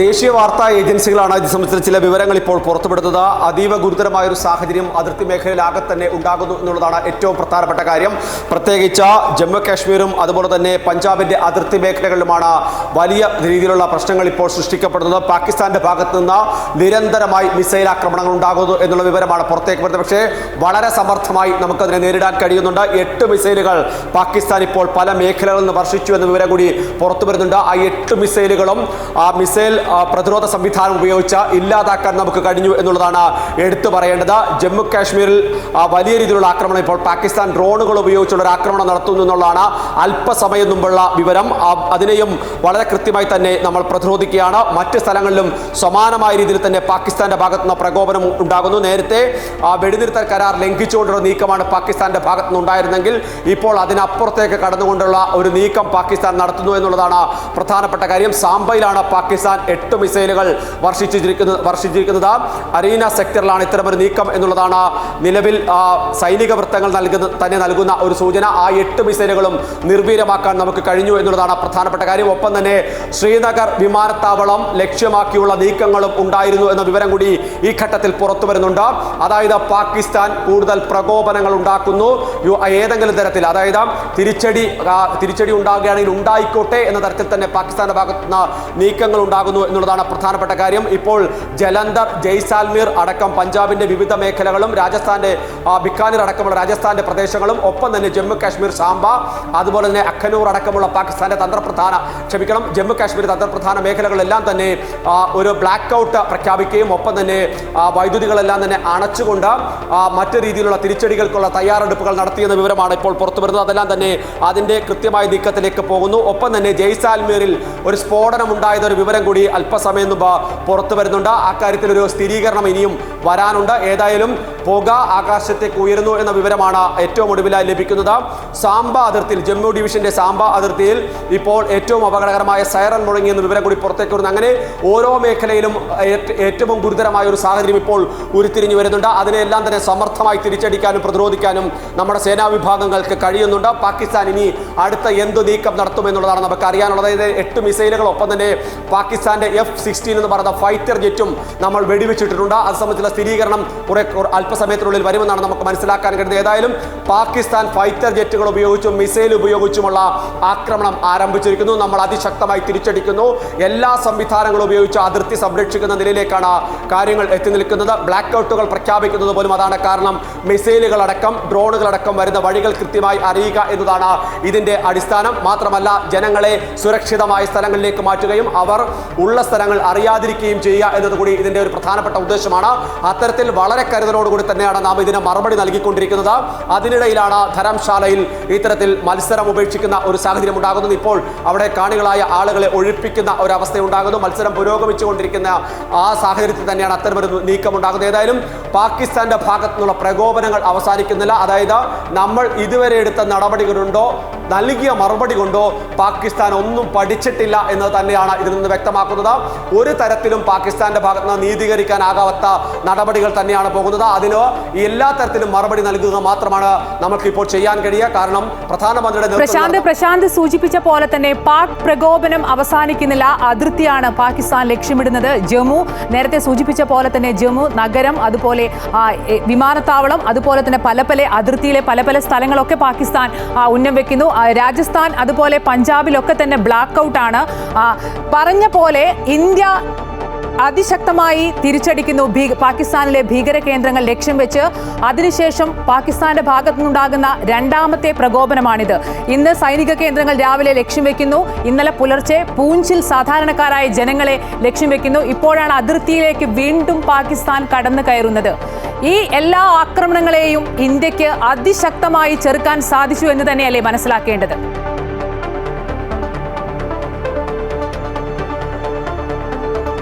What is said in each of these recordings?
ദേശീയ വാർത്താ ഏജൻസികളാണ് ഇത് സംബന്ധിച്ച ചില വിവരങ്ങൾ ഇപ്പോൾ പുറത്തുവിടുന്നത്. അതീവ ഗുരുതരമായ ഒരു സാഹചര്യം അതിർത്തി മേഖലയിലാകെ തന്നെ ഉണ്ടാകുന്നു എന്നുള്ളതാണ് ഏറ്റവും പ്രധാനപ്പെട്ട കാര്യം. പ്രത്യേകിച്ച് ജമ്മു കാശ്മീരും അതുപോലെ തന്നെ പഞ്ചാബിന്റെ അതിർത്തി മേഖലകളിലുമാണ് വലിയ രീതിയിലുള്ള പ്രശ്നങ്ങൾ ഇപ്പോൾ സൃഷ്ടിക്കപ്പെടുന്നത്. പാകിസ്ഥാന്റെ ഭാഗത്ത് നിന്ന് നിരന്തരമായി മിസൈൽ ആക്രമണങ്ങൾ ഉണ്ടാകുന്നു എന്നുള്ള വിവരമാണ് പുറത്തേക്ക് വരുന്നത്. പക്ഷേ വളരെ സമർത്ഥമായി നമുക്കതിനെ നേരിടാൻ കഴിയുന്നുണ്ട്. 8 മിസൈലുകൾ പാകിസ്ഥാൻ ഇപ്പോൾ പല മേഖലകളിൽ നിന്ന് വർഷിച്ചു എന്ന വിവരം കൂടി പുറത്തു വരുന്നുണ്ട്. ആ 8 മിസൈലുകളും മിസൈൽ പ്രതിരോധ സംവിധാനം ഉപയോഗിച്ച് ഇല്ലാതാക്കാൻ നമുക്ക് കഴിഞ്ഞു എന്നുള്ളതാണ് എടുത്തു പറയേണ്ടത്. ജമ്മു കാശ്മീരിൽ വലിയ രീതിയിലുള്ള ആക്രമണം ഇപ്പോൾ പാകിസ്ഥാൻ ഡ്രോണുകൾ ഉപയോഗിച്ചുള്ള ഒരു ആക്രമണം നടത്തുന്നു എന്നുള്ളതാണ് അല്പസമയം മുമ്പുള്ള വിവരം. അതിനെയും വളരെ കൃത്യമായി തന്നെ നമ്മൾ പ്രതിരോധിക്കുകയാണ്. മറ്റ് സ്ഥലങ്ങളിലും സമാനമായ രീതിയിൽ തന്നെ പാകിസ്ഥാന്റെ ഭാഗത്തുനിന്ന് പ്രകോപനം ഉണ്ടാകുന്നു. നേരത്തെ വെടിനിർത്തൽ കരാർ ലംഘിച്ചുകൊണ്ടുള്ള നീക്കമാണ് പാകിസ്ഥാന്റെ ഭാഗത്തുനിന്ന് ഉണ്ടായിരുന്നെങ്കിൽ ഇപ്പോൾ അതിനപ്പുറത്തേക്ക് കടന്നുകൊണ്ടുള്ള ഒരു നീക്കം പാകിസ്ഥാൻ നടത്തുന്നു എന്നുള്ളതാണ് പ്രധാനപ്പെട്ട കാര്യം. സാംബയിലാണ് പാകിസ്ഥാൻ 8 മിസൈലുകൾ വർഷിച്ചിരിക്കുന്നത്. അരീന സെക്ടറിലാണ് ഇത്തരമൊരു നീക്കം എന്നുള്ളതാണ് നിലവിൽ സൈനിക വൃത്തങ്ങൾ നൽകുന്ന ഒരു സൂചന. ആ 8 മിസൈലുകളും നിർവീര്യമാക്കാൻ നമുക്ക് കഴിഞ്ഞു എന്നുള്ളതാണ് പ്രധാനപ്പെട്ട കാര്യം. ഒപ്പം തന്നെ ശ്രീനഗർ വിമാനത്താവളം ലക്ഷ്യമാക്കിയുള്ള നീക്കങ്ങളും ഉണ്ടായിരുന്നു എന്ന വിവരം കൂടി ഈ ഘട്ടത്തിൽ പുറത്തു വരുന്നുണ്ട്. അതായത് പാകിസ്ഥാൻ കൂടുതൽ പ്രകോപനങ്ങൾ ഉണ്ടാക്കുന്നു. ഏതെങ്കിലും തരത്തിൽ അതായത് തിരിച്ചടി ഉണ്ടാകുകയാണെങ്കിൽ ഉണ്ടായിക്കോട്ടെ എന്ന തരത്തിൽ തന്നെ പാകിസ്ഥാന്റെ ഭാഗത്തുനിന്ന് നീക്കങ്ങൾ ഉണ്ടാകുന്നു എന്നുള്ളതാണ് പ്രധാനപ്പെട്ട കാര്യം. ഇപ്പോൾ ജലന്ധർ, ജയ്സാൽമീർ അടക്കം പഞ്ചാബിന്റെ വിവിധ മേഖലകളും രാജസ്ഥാന്റെ ബിക്കാനീർ അടക്കമുള്ള രാജസ്ഥാന്റെ പ്രദേശങ്ങളും ഒപ്പം തന്നെ ജമ്മു കാശ്മീർ സാംബ അതുപോലെ തന്നെ അഖനൂർ അടക്കമുള്ള പാകിസ്ഥാന്റെ ജമ്മു കാശ്മീർ തന്ത്രപ്രധാന മേഖലകളെല്ലാം തന്നെ ഒരു ബ്ലാക്ക് ഔട്ട് പ്രഖ്യാപിക്കുകയും ഒപ്പം തന്നെ വൈദ്യുതികളെല്ലാം തന്നെ അണച്ചുകൊണ്ട് മറ്റു രീതിയിലുള്ള തിരിച്ചടികൾക്കുള്ള തയ്യാറെടുപ്പുകൾ നടത്തിയെന്ന വിവരമാണ് ഇപ്പോൾ പുറത്തു വരുന്നത്. അതെല്ലാം തന്നെ അതിന്റെ കൃത്യമായ നീക്കത്തിലേക്ക് പോകുന്നു. ഒപ്പം തന്നെ ജയ്സാൽമീറിൽ ഒരു സ്ഫോടനം ഉണ്ടായതൊരു വിവരം കൂടി അല്പസമയം മുമ്പ് പുറത്തു വരുന്നുണ്ട്. അക്കാര്യത്തിൽ ഒരു സ്ഥിരീകരണം ഇനിയും വരാനുണ്ട്. ഏതായാലും പുക ആകാശത്തേക്ക് ഉയരുന്നു എന്ന വിവരമാണ് ഏറ്റവും ഒടുവിലായി ലഭിക്കുന്നത്. സാംബ അതിർത്തിയിൽ ജമ്മു ഡിവിഷന്റെ സാംബ അതിർത്തിയിൽ ഇപ്പോൾ ഏറ്റവും അപകടകരമായ സൈറൻ മുഴങ്ങിയെന്ന വിവരം കൂടി പുറത്തേക്ക് വരുന്നു. അങ്ങനെ ഓരോ മേഖലയിലും ഏറ്റവും ഗുരുതരമായ ഒരു സാഹചര്യം ഇപ്പോൾ ഉരുത്തിരിഞ്ഞു വരുന്നുണ്ട്. അതിനെല്ലാം തന്നെ സമർത്ഥമായി തിരിച്ചടിക്കാനും പ്രതിരോധിക്കാനും നമ്മുടെ സേനാ വിഭാഗങ്ങൾക്ക് കഴിയുന്നുണ്ട്. പാകിസ്ഥാൻ ഇനി അടുത്ത എന്ത് നീക്കം നടത്തുമെന്നുള്ളതാണ് നമുക്ക് അറിയാനുള്ളത്. 8 മിസൈലുകൾ ഒപ്പം തന്നെ പാകിസ്ഥാന്റെ F-16 എന്ന് പറയുന്ന ഫൈറ്റർ ജെറ്റും നമ്മൾ വെടിവെച്ചിട്ടുണ്ട്. അത് സംബന്ധിച്ചുള്ള സ്ഥിരീകരണം അല്പസമയത്തിനുള്ളിൽ വരുമെന്നാണ് നമുക്ക് മനസ്സിലാക്കാൻ കഴിയുന്നത്. ഏതായാലും പാകിസ്ഥാൻ ഫൈറ്റർ ജെറ്റുകൾ ഉപയോഗിച്ചും മിസൈൽ ഉപയോഗിച്ചുമുള്ള ആക്രമണം ആരംഭിച്ചിരിക്കുന്നു. നമ്മൾ അതിശക്തമായി തിരിച്ചടിക്കുന്നു. എല്ലാ സംവിധാനങ്ങളും ഉപയോഗിച്ച് അതിർത്തി സംരക്ഷിക്കുന്ന നിലയിലേക്കാണ് കാര്യങ്ങൾ എത്തി നിൽക്കുന്നത്. ബ്ലാക്ക് ഔട്ടുകൾ പ്രഖ്യാപിക്കുന്നത് പോലും അതാണ് കാരണം. മിസൈലുകളടക്കം ഡ്രോണുകളടക്കം വരുന്ന വഴികൾ കൃത്യമായി അറിയുക എന്നതാണ് ഇതിന്റെ അടിസ്ഥാനം. മാത്രമല്ല ജനങ്ങളെ സുരക്ഷിതമായ സ്ഥലങ്ങളിലേക്ക് മാറ്റുകയും അവർ ഉള്ള സ്ഥലങ്ങൾ അറിയാതിരിക്കുകയും ചെയ്യുക എന്നതുകൂടി ഇതിന്റെ ഒരു പ്രധാനപ്പെട്ട ഉദ്ദേശമാണ്. അത്തരത്തിൽ വളരെ കരുതലോടുകൂടി തന്നെയാണ് നാം ഇതിന് മറുപടി നൽകിക്കൊണ്ടിരിക്കുന്നത്. അതിനിടയിലാണ് ധരംശാലയിൽ ഇത്തരത്തിൽ മത്സരം ഉപേക്ഷിക്കുന്ന ഒരു സാഹചര്യം ഉണ്ടാകുന്നത്. ഇപ്പോൾ അവിടെ കാണികളായ ആളുകളെ ഒഴിപ്പിക്കുന്ന ഒരവസ്ഥ ഉണ്ടാകുന്നു. മത്സരം പുരോഗമിച്ചുകൊണ്ടിരിക്കുന്ന ആ സാഹചര്യത്തിൽ തന്നെയാണ് അത്തരമൊരു നീക്കം ഉണ്ടാകുന്നത്. ഏതായാലും പാകിസ്ഥാന്റെ ഭാഗത്തു നിന്നുള്ള പ്രകോപനങ്ങൾ അവസാനിക്കുന്നില്ല. അതായത് നമ്മൾ ഇതുവരെ എടുത്ത നടപടികളുണ്ടോ നൽകിയ മറുപടി കൊണ്ടോ പാകിസ്ഥാൻ ഒന്നും പഠിച്ചിട്ടില്ല എന്ന് തന്നെയാണ് ഇതിൽ നിന്ന് വ്യക്തമാക്കുന്നത്. ഒരു തരത്തിലും പാകിസ്ഥാന്റെ ഭാഗത്ത് നീതീകരിക്കാനാകാത്ത നടപടികൾ തന്നെയാണ് പോകുന്നത്. അതിന് എല്ലാ തരത്തിലും മറുപടി നൽകുക മാത്രമാണ് നമുക്ക് ഇപ്പോൾ ചെയ്യാൻ കഴിയുക. കാരണം പ്രധാനമന്ത്രിയുടെ പ്രശാന്ത് സൂചിപ്പിച്ച പോലെ തന്നെ പാക് പ്രകോപനം അവസാനിക്കുന്നില്ല. അതിർത്തിയാണ് പാകിസ്ഥാൻ ലക്ഷ്യമിടുന്നത്. ജമ്മു നേരത്തെ സൂചിപ്പിച്ച പോലെ തന്നെ ജമ്മു നഗരം, അതുപോലെ വിമാനത്താവളം, അതുപോലെ തന്നെ പല അതിർത്തിയിലെ പല സ്ഥലങ്ങളൊക്കെ പാകിസ്ഥാൻ ഉന്നം വെക്കുന്നു. രാജസ്ഥാൻ അതുപോലെ പഞ്ചാബിലൊക്കെ തന്നെ ബ്ലാക്ക് ഔട്ട് ആണ്. പറഞ്ഞ പോലെ ഇന്ത്യ അതിശക്തമായി തിരിച്ചടിക്കുന്നു പാകിസ്ഥാനിലെ ഭീകര കേന്ദ്രങ്ങൾ ലക്ഷ്യം വെച്ച്. അതിനുശേഷം പാകിസ്ഥാന്റെ ഭാഗത്തു നിന്നുണ്ടാകുന്ന രണ്ടാമത്തെ പ്രകോപനമാണിത്. ഇന്ന് സൈനിക കേന്ദ്രങ്ങൾ രാവിലെ ലക്ഷ്യം വെക്കുന്നു. ഇന്നലെ പുലർച്ചെ പൂഞ്ചിൽ സാധാരണക്കാരായ ജനങ്ങളെ ലക്ഷ്യം വെക്കുന്നു. ഇപ്പോഴാണ് അതിർത്തിയിലേക്ക് വീണ്ടും പാകിസ്ഥാൻ കടന്നു കയറുന്നത്. ഈ എല്ലാ ആക്രമണങ്ങളെയും ഇന്ത്യക്ക് അതിശക്തമായി ചെറുക്കാൻ സാധിച്ചു എന്ന് തന്നെയല്ലേ മനസ്സിലാക്കേണ്ടത്?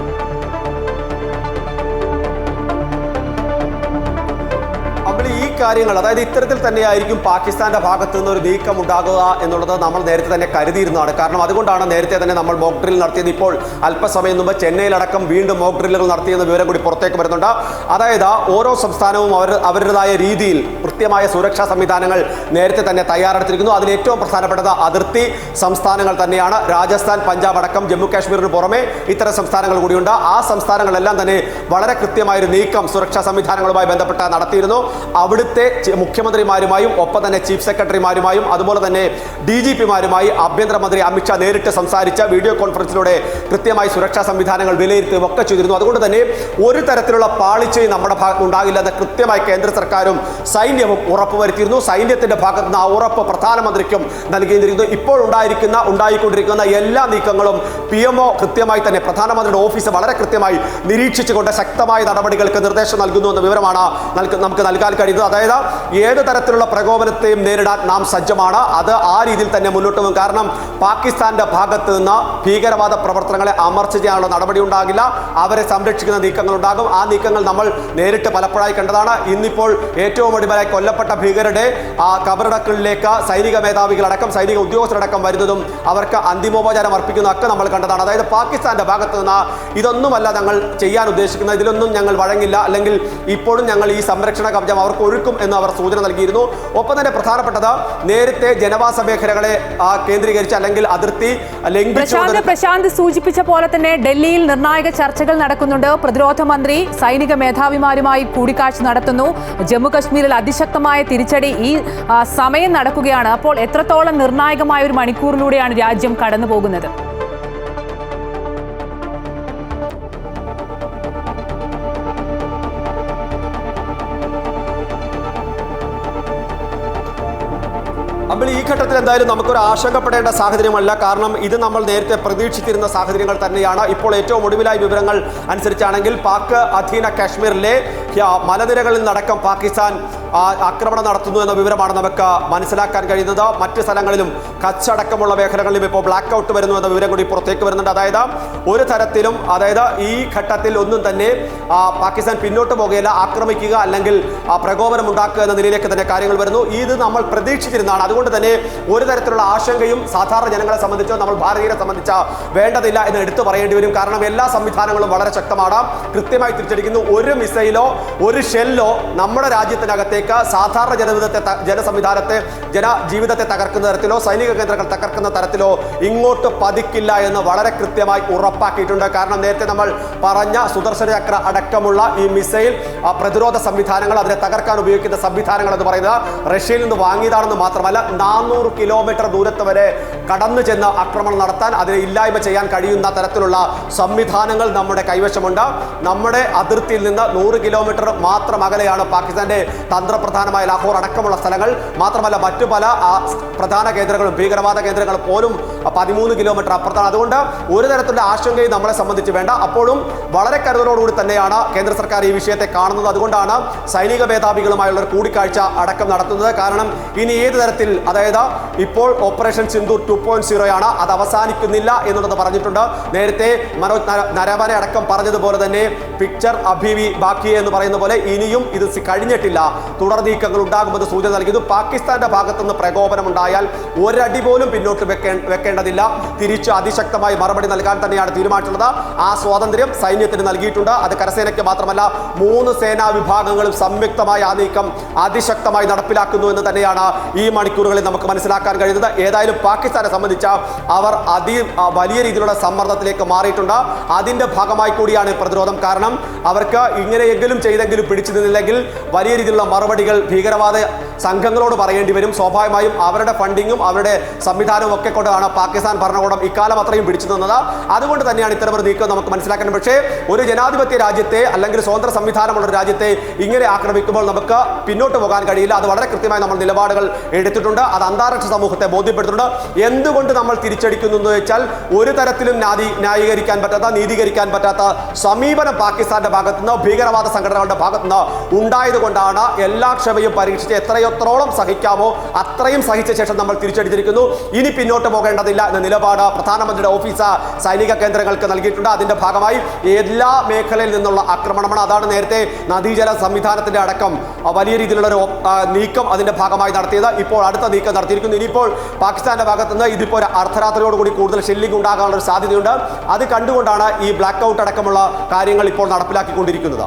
ഈ കാര്യങ്ങൾ, അതായത് ഇത്തരത്തിൽ തന്നെയായിരിക്കും പാകിസ്ഥാന്റെ ഭാഗത്തു നിന്ന് ഒരു നീക്കം ഉണ്ടാകുക എന്നുള്ളത് നമ്മൾ നേരത്തെ തന്നെ കരുതിയിരുന്നതാണ്. കാരണം അതുകൊണ്ടാണ് നേരത്തെ തന്നെ നമ്മൾ മോക്ക് ഡ്രിൽ നടത്തിയത്. ഇപ്പോൾ അല്പസമയം മുമ്പ് ചെന്നൈയിലടക്കം വീണ്ടും മോക്ക് ഡ്രില്ലുകൾ നടത്തിയെന്ന വിവരം കൂടി പുറത്തേക്ക് വരുന്നുണ്ട്. അതായത് ഓരോ സംസ്ഥാനവും അവരുടേതായ രീതിയിൽ കൃത്യമായ സുരക്ഷാ സംവിധാനങ്ങൾ നേരത്തെ തന്നെ തയ്യാറെടുത്തിരിക്കുന്നു. അതിൽ ഏറ്റവും പ്രധാനപ്പെട്ടത് അതിർത്തി സംസ്ഥാനങ്ങൾ തന്നെയാണ്. രാജസ്ഥാൻ, പഞ്ചാബ് അടക്കം ജമ്മു കാശ്മീരിന് പുറമെ ഇത്തരം സംസ്ഥാനങ്ങൾ കൂടിയുണ്ട്. ആ സംസ്ഥാനങ്ങളെല്ലാം തന്നെ വളരെ കൃത്യമായൊരു നീക്കം സുരക്ഷാ സംവിധാനങ്ങളുമായി ബന്ധപ്പെട്ട് നടത്തിയിരുന്നു. അവിടുത്തെ മുഖ്യമന്ത്രിമാരുമായും ഒപ്പം തന്നെ ചീഫ് സെക്രട്ടറിമാരുമായും അതുപോലെ തന്നെ DGPമാരുമായി ആഭ്യന്തരമന്ത്രി അമിത്ഷാ നേരിട്ട് സംസാരിച്ച വീഡിയോ കോൺഫറൻസിലൂടെ കൃത്യമായി സുരക്ഷാ സംവിധാനങ്ങൾ വിലയിരുത്തുകയും ഒക്കെ ചെയ്തിരുന്നു. അതുകൊണ്ട് തന്നെ ഒരു തരത്തിലുള്ള പാളിച്ചയും നമ്മുടെ ഭാഗത്ത് ഉണ്ടാകില്ല എന്ന് കൃത്യമായി കേന്ദ്ര സർക്കാരും സൈന്യവും ഉറപ്പുവരുത്തിയിരുന്നു. സൈന്യത്തിന്റെ ഭാഗത്ത് നിന്ന് ആ ഉറപ്പ് പ്രധാനമന്ത്രിക്കും നൽകിയിരിക്കുന്നു. ഇപ്പോൾ ഉണ്ടായിക്കൊണ്ടിരിക്കുന്ന എല്ലാ നീക്കങ്ങളും PMO കൃത്യമായി തന്നെ പ്രധാനമന്ത്രിയുടെ ഓഫീസ് വളരെ കൃത്യമായി നിരീക്ഷിച്ചുകൊണ്ട് ശക്തമായ നടപടികൾക്ക് നിർദ്ദേശം നൽകുന്നു എന്ന വിവരമാണ് നമുക്ക് നൽകാൻ കഴിയുന്നത്. അതായത് ഏത് തരത്തിലുള്ള പ്രകോപനത്തെയും നേരിടാൻ നാം സജ്ജമാണ്. അത് ആ രീതിയിൽ തന്നെ മുന്നോട്ട് പോകും. കാരണം പാകിസ്ഥാന്റെ ഭാഗത്ത് നിന്ന് ഭീകരവാദ പ്രവർത്തനങ്ങളെ അമർച്ച ചെയ്യാനുള്ള നടപടി ഉണ്ടാകില്ല. അവരെ സംരക്ഷിക്കുന്ന നീക്കങ്ങൾ ഉണ്ടാകും. ആ നീക്കങ്ങൾ നമ്മൾ നേരിട്ട് പലപ്പോഴായി കണ്ടതാണ്. ഇന്നിപ്പോൾ ഏറ്റവും ഒടുവിലായി കൊല്ലപ്പെട്ട ഭീകരരുടെ ആ കബറടക്കലിലേക്ക് സൈനിക മേധാവികളടക്കം സൈനിക ഉദ്യോഗസ്ഥരടക്കം വരുന്നതും അവർക്ക് അന്തിമോപചാരം അർപ്പിക്കുന്നതൊക്കെ നമ്മൾ കണ്ടതാണ്. അതായത് പാകിസ്ഥാന്റെ ഭാഗത്ത് നിന്ന് ഇതൊന്നുമല്ല ഞങ്ങൾ ചെയ്യാൻ ഉദ്ദേശിക്കുന്നത്, ഇതിലൊന്നും ഞങ്ങൾ വഴങ്ങില്ല, അല്ലെങ്കിൽ ഇപ്പോഴും ഞങ്ങൾ ഈ സംരക്ഷണ കവചം അവർക്ക് ഒഴുക്കും എന്ന് അവർ സൂചന നൽകിയിരുന്നു. ഒപ്പം തന്നെ പ്രധാനപ്പെട്ടത് നേരത്തെ ജനവാസ മേഖലകളെ കേന്ദ്രീകരിച്ച് അല്ലെങ്കിൽ അതിർത്തി ലംഘിച്ചു. പ്രശാന്ത് സൂചിപ്പിച്ച പോലെ തന്നെ ഡൽഹിയിൽ നിർണായക ചർച്ചകൾ നടക്കുന്നുണ്ട്. പ്രതിരോധ മന്ത്രി സൈനിക മേധാവിമാരുമായി കൂടിക്കാഴ്ച നടത്തുന്നു. ജമ്മു കശ്മീരിൽ അതിശക്തമായ തിരിച്ചടി ഈ സമയം നടക്കുകയാണ്. അപ്പോൾ എത്രത്തോളം നിർണായകമായ ഒരു മണിക്കൂറിലൂടെയാണ് രാജ്യം കടന്നു പോകുന്നത്? അപ്പോൾ ഈ ഘട്ടത്തിൽ എന്തായാലും നമുക്കൊരു ആശങ്കപ്പെടേണ്ട സാഹചര്യമല്ല. കാരണം ഇത് നമ്മൾ നേരത്തെ പ്രതീക്ഷിച്ചിരുന്ന സാഹചര്യങ്ങൾ തന്നെയാണ്. ഇപ്പോൾ ഏറ്റവും ഒടുവിലായ വിവരങ്ങൾ അനുസരിച്ചാണെങ്കിൽ പാക് അധീന കാശ്മീരിലെ മലനിരകളിൽ നിന്നടക്കം പാകിസ്ഥാൻ ആക്രമണം നടത്തുന്നു എന്ന വിവരമാണ് നമുക്ക് മനസ്സിലാക്കാൻ കഴിയുന്നത്. മറ്റ് സ്ഥലങ്ങളിലും കച്ച് അടക്കമുള്ള മേഖലകളിലും ഇപ്പോൾ ബ്ലാക്ക് ഔട്ട് വരുന്നു എന്ന വിവരം കൂടി പുറത്തേക്ക് വരുന്നുണ്ട്. അതായത് ഒരു തരത്തിലും ഈ ഘട്ടത്തിൽ ഒന്നും തന്നെ പാകിസ്ഥാൻ പിന്നോട്ട് പോകുകയില്ല, ആക്രമിക്കുക അല്ലെങ്കിൽ പ്രകോപനം ഉണ്ടാക്കുക എന്ന നിലയിലേക്ക് തന്നെ കാര്യങ്ങൾ വരുന്നു. ഇത് നമ്മൾ പ്രതീക്ഷിച്ചിരുന്നതാണ്. അതുകൊണ്ട് തന്നെ ഒരു തരത്തിലുള്ള ആശങ്കയും സാധാരണ ജനങ്ങളെ സംബന്ധിച്ചോ നമ്മൾ ഭാരതീയരെ സംബന്ധിച്ച് വേണ്ടതില്ല എന്ന് എടുത്തു പറയേണ്ടി വരും. കാരണം എല്ലാ സംവിധാനങ്ങളും വളരെ ശക്തമാണ്, കൃത്യമായി തിരിച്ചടിക്കുന്നു. ഒരു മിസൈലോ ഒരു ഷെല്ലോ നമ്മുടെ രാജ്യത്തിനകത്തേക്ക് സാധാരണ ജനസംവിധാനത്തെ ജനജീവിതത്തെ തകർക്കുന്ന തരത്തിലോ സൈനിക കേന്ദ്രങ്ങൾ തകർക്കുന്ന തരത്തിലോ ഇങ്ങോട്ട് പതിക്കില്ല എന്ന് വളരെ കൃത്യമായി ഉറപ്പാക്കിയിട്ടുണ്ട്. കാരണം നേരത്തെ നമ്മൾ പറഞ്ഞ സുദർശന ചക്ര അടക്കമുള്ള ഈ മിസൈൽ പ്രതിരോധ സംവിധാനങ്ങൾ, അതിനെ തകർക്കാൻ ഉപയോഗിക്കുന്ന സംവിധാനങ്ങൾ എന്ന് പറയുന്നത് റഷ്യയിൽ നിന്ന് വാങ്ങിയതാണെന്ന് മാത്രമല്ല 400 കിലോമീറ്റർ ദൂരത്ത് വരെ കടന്നു ചെന്ന് ആക്രമണം നടത്താൻ, അതിനെ ഇല്ലായ്മ ചെയ്യാൻ കഴിയുന്ന തരത്തിലുള്ള സംവിധാനങ്ങൾ നമ്മുടെ കൈവശമുണ്ട്. നമ്മുടെ അതിർത്തിയിൽ നിന്ന് 100 കിലോമീറ്റർ മാത്രം അകലെയാണ് പാകിസ്ഥാന്റെ തന്ത്രപ്രധാനമായ ലാഹോർ അടക്കമുള്ള സ്ഥലങ്ങൾ. മാത്രമല്ല മറ്റു പല പ്രധാന കേന്ദ്രങ്ങളും ഭീകരവാദ കേന്ദ്രങ്ങൾ പോലും 13 കിലോമീറ്റർ അപ്പുറത്താണ്. അതുകൊണ്ട് ഒരു തരത്തിലുള്ള ആശങ്കയും നമ്മളെ സംബന്ധിച്ച് വേണ്ട. അപ്പോഴും വളരെ കരുതലോടുകൂടി തന്നെയാണ് കേന്ദ്ര സർക്കാർ ഈ വിഷയത്തെ കാണുന്നത്. അതുകൊണ്ടാണ് സൈനിക മേധാവികളുമായുള്ള ഒരു കൂടിക്കാഴ്ച അടക്കം നടത്തുന്നത്. കാരണം ഇനി ഏത് തരത്തിൽ, അതായത് ഇപ്പോൾ ഓപ്പറേഷൻ സിന്ദൂർ 2.0 ആണ്, അത് അവസാനിക്കുന്നില്ല എന്നുള്ളത് പറഞ്ഞിട്ടുണ്ട്. നേരത്തെ മനോജ് നരവനെ അടക്കം പറഞ്ഞതുപോലെ തന്നെ പിക്ചർ അഭിവി ബാക്കി എന്ന് പറയുന്ന പോലെ ഇനിയും ഇത് കഴിഞ്ഞിട്ടില്ല, തുടർ നീക്കങ്ങൾ ഉണ്ടാകുമെന്ന് സൂചന നൽകിയത്. പാകിസ്ഥാന്റെ ഭാഗത്തുനിന്ന് പ്രകോപനം ഉണ്ടായാൽ ഒരടി പോലും പിന്നോട്ട് വെക്കേണ്ടതില്ല, തിരിച്ച് അതിശക്തമായി മറുപടി നൽകാൻ തന്നെയാണ് തീരുമാനിച്ചിട്ടുള്ളത്. ആ സ്വാതന്ത്ര്യം സൈന്യത്തിന് നൽകിയിട്ടുണ്ട്. അത് കരസേനയ്ക്ക് മാത്രമല്ല 3 സേനാ വിഭാഗങ്ങളും സംയുക്തമായി ആ നീക്കം അതിശക്തമായി നടപ്പിലാക്കുന്നു എന്ന് തന്നെയാണ് ഈ മണിക്കൂറുകളിൽ നമുക്ക് മനസ്സിലാക്കാൻ കഴിയുന്നത്. ഏതായാലും പാകിസ്ഥാനെ സംബന്ധിച്ച് അവർ വലിയ രീതിയിലുള്ള സമ്മർദ്ദത്തിലേക്ക് മാറിയിട്ടുണ്ട്. അതിന്റെ ഭാഗമായി കൂടിയാണ് പ്രതിരോധം. കാരണം അവർക്ക് ഇങ്ങനെയെങ്കിലും ചെയ്തെങ്കിലും പിടിച്ചു നിന്നില്ലെങ്കിൽ വലിയ രീതിയിലുള്ള മറുപടികൾ ഭീകരവാദ സംഘങ്ങളോട് പറയേണ്ടി വരും. സ്വാഭാവികമായും അവരുടെ ഫണ്ടിങ്ങും അവരുടെ സംവിധാനവും ഒക്കെ കൊണ്ടാണ് പാകിസ്ഥാൻ ഭരണകൂടം ഇക്കാലം അത്രയും പിടിച്ചു നിന്നത്. അതുകൊണ്ട് തന്നെയാണ് ഇത്തരമൊരു നീക്കം നമുക്ക് മനസ്സിലാക്കാൻ. പക്ഷേ ഒരു ജനാധിപത്യ രാജ്യത്തെ അല്ലെങ്കിൽ സ്വതന്ത്ര സംവിധാനമുള്ള ഒരു രാജ്യത്തെ ഇങ്ങനെ ആക്രമിക്കുമ്പോൾ നമുക്ക് പിന്നോട്ട് പോകാൻ കഴിയില്ല. അത് വളരെ കൃത്യമായി നമ്മൾ നിലപാടുകൾ എടുത്തിട്ടുണ്ട്. അത് അന്താരാഷ്ട്ര സമൂഹത്തെ ബോധ്യപ്പെടുത്തുന്നുണ്ട്. എന്തുകൊണ്ട് നമ്മൾ തിരിച്ചടിക്കുന്നു എന്ന് വെച്ചാൽ ഒരു തരത്തിലും ന്യായീകരിക്കാൻ പറ്റാത്ത, നീതീകരിക്കാൻ പറ്റാത്ത സമീപനം പാകിസ്ഥാന്റെ ഭാഗത്തുനിന്ന് ഭീകരവാദ സംഘടനകളുടെ ഭാഗത്തുനിന്ന് ഉണ്ടായത് കൊണ്ടാണ് എല്ലാ ക്ഷമയും പരീക്ഷിച്ച് എത്രയോ എത്രയോളം സഹിക്കാമോ അത്രയും സഹിച്ച ശേഷം നമ്മൾ തിരിച്ചടിച്ചിരിക്കുന്നു. ഇനി പിന്നോട്ട് പോകേണ്ടതില്ല എന്ന നിലപാട് പ്രധാനമന്ത്രിയുടെ ഓഫീസ് സൈനിക കേന്ദ്രങ്ങൾക്ക് നൽകിയിട്ടുണ്ട്. അതിന്റെ ഭാഗമായി എല്ലാ മേഖലയിൽ നിന്നുള്ള ആക്രമണമാണ്. അതാണ് നേരത്തെ നദീജല സംവിധാനത്തിന്റെ അടക്കം വലിയ രീതിയിലുള്ള ഒരു നീക്കം അതിന്റെ ഭാഗമായി നടത്തിയത്. ഇപ്പോൾ അടുത്ത നീക്കം നടത്തിയിരിക്കുന്നു. ഇനിയിപ്പോൾ പാകിസ്ഥാന്റെ ഭാഗത്തുനിന്ന് ഇതിപ്പോൾ ഒരു അർദ്ധരാത്രിയോടുകൂടി കൂടുതൽ ഷെല്ലിംഗ് ഉണ്ടാകാനുള്ള ഒരു സാധ്യതയുണ്ട്. അത് കണ്ടുകൊണ്ടാണ് ഈ ബ്ലാക്ക് ഔട്ട് അടക്കമുള്ള കാര്യങ്ങൾ ഇപ്പോൾ നടപ്പിലാക്കിക്കൊണ്ടിരിക്കുന്നത്.